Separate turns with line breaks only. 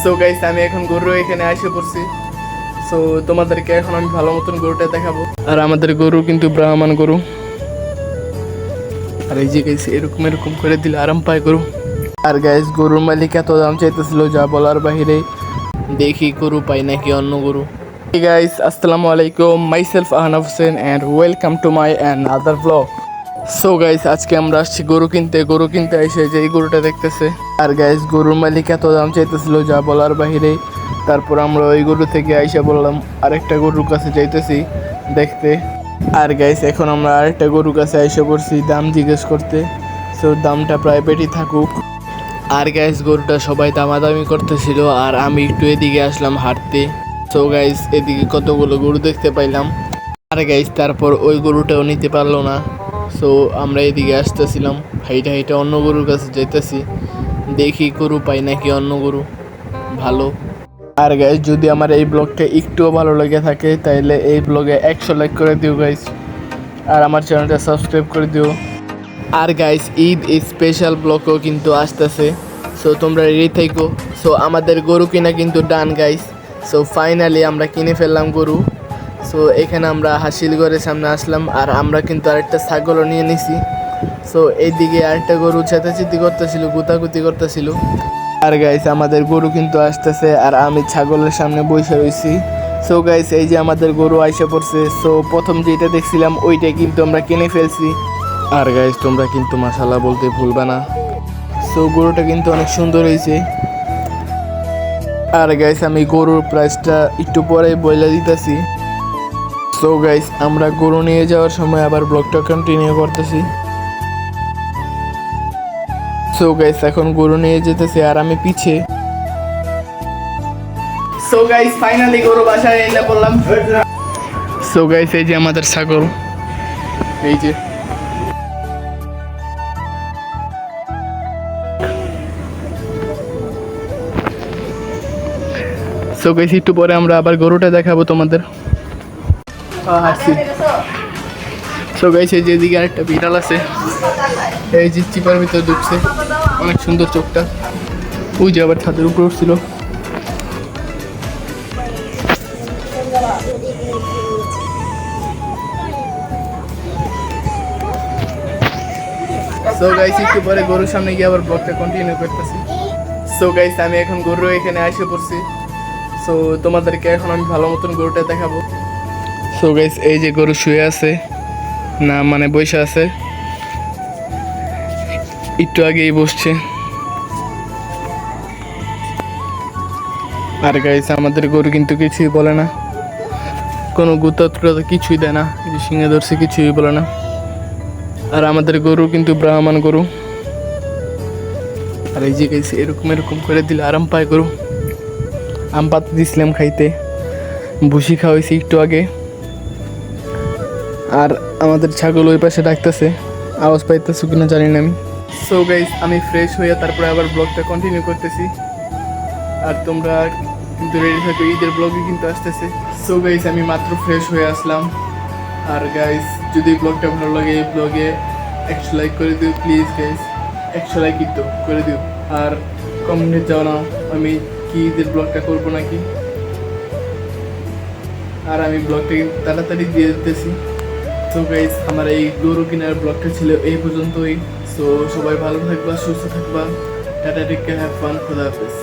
So guys, আমি এখন গরু এখানে এসে পড়ছি। সো তোমাদেরকে এখন আমি ভালো মতন গরুটা দেখাবো। আর আমাদের গরু কিন্তু ব্রাহ্মণ গরু। আর এই যে গাইস, এরকম এরকম করে দিলে আরাম পায় গরু। আর গাইস, গরুর মালিক এত দাম চাইতেছিল যা বলার বাহিরে। দেখি গরু পাই নাকি অন্য গরু। Hey guys, আসসালামু আলাইকুম, myself Ahnaf Hossain and welcome to my other blog. So guys, আজকে আমরা আসছি গরু কিনতে এসে যে এই গরুটা দেখতেছে। আর গাইস, গরুর মালিক এত দাম চাইতেছিল যা বলার বাহিরে। তারপর আমরা ওই গরু থেকে আইসা বললাম আরেকটা গরুর কাছে যাইতেছি দেখতে। আর গাইস, এখন আমরা আরেকটা গরুর কাছে আইসা পড়ছি দাম জিজ্ঞেস করতে। সো দামটা প্রাইভেটই থাকুক। আর গাইস, গরুটা সবাই দামাদামি করতেছিল আর আমি একটু এদিকে আসলাম হাঁটতে। সো গাইস, এদিকে কতগুলো গরু দেখতে পাইলাম। আর গাইস, তারপর ওই গরুটাও নিতে পারলো না। সো আমরা এদিকে আসতেছিলাম, হাইটা অন্য গরুর কাছে যাইতেছি। দেখি গরু পাই নাকি অন্য গরু ভালো। আর গাইস, যদি আমার এই ব্লগটা একটুও ভালো লেগে থাকে তাহলে এই ব্লগে 100 লাইক করে দিও গাইস। আর আমার চ্যানেলটা সাবস্ক্রাইব করে দিও। আর গাইস, ঈদ স্পেশাল ব্লগও কিন্তু আসতেছে। সো তোমরা রেডি থাকো। সো আমাদের গরু কিনা কিন্তু ডান গাইস। সো ফাইনালি আমরা কিনে ফেললাম গরু। সো এখানে আমরা হাসিলগড়ের সামনে আসলাম আর আমরা কিন্তু আরেকটা ছাগলও নিয়ে নিছি। সো এইদিকে আরেকটা গরু চেঁচাচেঁতি করতেছিল, গুতাগুতি করতেছিল। আর গাইস, আমাদের গরু কিন্তু আসতেছে আর আমি ছাগলের সামনে বসে রয়েছি। সো গাইস, এই যে আমাদের গরু আইসা পড়ছে। সো প্রথম যেটা দেখছিলাম ওইটাই কিন্তু আমরা কিনে ফেলছি। আর গাইস, তোমরা কিন্তু মাশাআল্লাহ বলতে ভুলবে না। সো গরুটা কিন্তু অনেক সুন্দর হয়েছে। আর গাইস, আমি গরুর প্রাইসটা একটু পরে বলে দিতেছি। সো গাইস, আমরা গরু নিয়ে যাওয়ার সময় আবার ব্লগটা কন্টিনিউ করতেছি। সো গাইস, এখন গরু নিয়ে যেতেছি আর আমি পিছে। সো গাইস, ফাইনালি গরু বাসায় এনে বললাম। সো গাইস, এই যে আমাদের ছাগল, এই যে। সো গাইস, একটু পরে আমরা আবার গরুটা দেখাবো তোমাদের। সো গাইস, এই যে এদিকে আরেকটা বিড়াল আছে, এই যে চিপার ভিতরে ঢুকছে, অনেক সুন্দর চোখটা। ওই যে আবার ছাদের উপরে উঠছিল। সো গাইস, একটু পরে গরুর সামনে গিয়ে আবার ব্লগটা কন্টিনিউ করতেছি। সো গাইস, আমি এখন গরু এখানে এসে পড়ছি। সো তোমাদেরকে এখন আমি ভালো মতন গরুটা দেখাবো। সো গাইস, এই যে গরু শুয়ে আছে, না মানে বসে আছে, একটু আগেই বসছে। আর গাইস, আমাদের গরু কিন্তু কিছুই বলে না, কোনো গুতাত্রতা কিছুই দেয় না, সিংহে ধরছে কিছুই বলে না। আর আমাদের গরু কিন্তু ব্রাহ্মণ গরু। আর এই যে গাইস, এরকম এরকম করে দিলে আরাম পায় গরু। আম পাতা দিছিলাম খাইতে, ভুসি খাওয়াইছি একটু আগে। আর আমাদের ছাগল ওই পাশে ডাকতেছে, আওয়াজ পাইতেছো কিনা জানি না আমি। সো গাইস, আমি ফ্রেশ হয়ে তারপরে আবার ব্লগটা কন্টিনিউ করতেছি। আর তোমরা কিন্তু রেডি থাকো, ঈদের ব্লগে কিন্তু আসতেছে। সো গাইস, আমি মাত্র ফ্রেশ হয়ে আসলাম। আর গাইস, যদি ব্লগটা ভালো লাগে এই ব্লগে 100 লাইক করে দিও প্লিজ গাইস, 100 লাইক কিন্তু করে দিও। আর কমেন্টে জানাও আমি কি ঈদের ব্লগটা করবো নাকি। আর আমি ব্লগটা তাড়াতাড়ি দিয়ে দিতেছি। সো গাইস, আমার এই গরু কেনার ব্লগটা ছিল এই পর্যন্তই। সো সবাই ভালো থাকবা, সুস্থ থাকবা। Tata, take care, have fun, খোদা হাফেজ।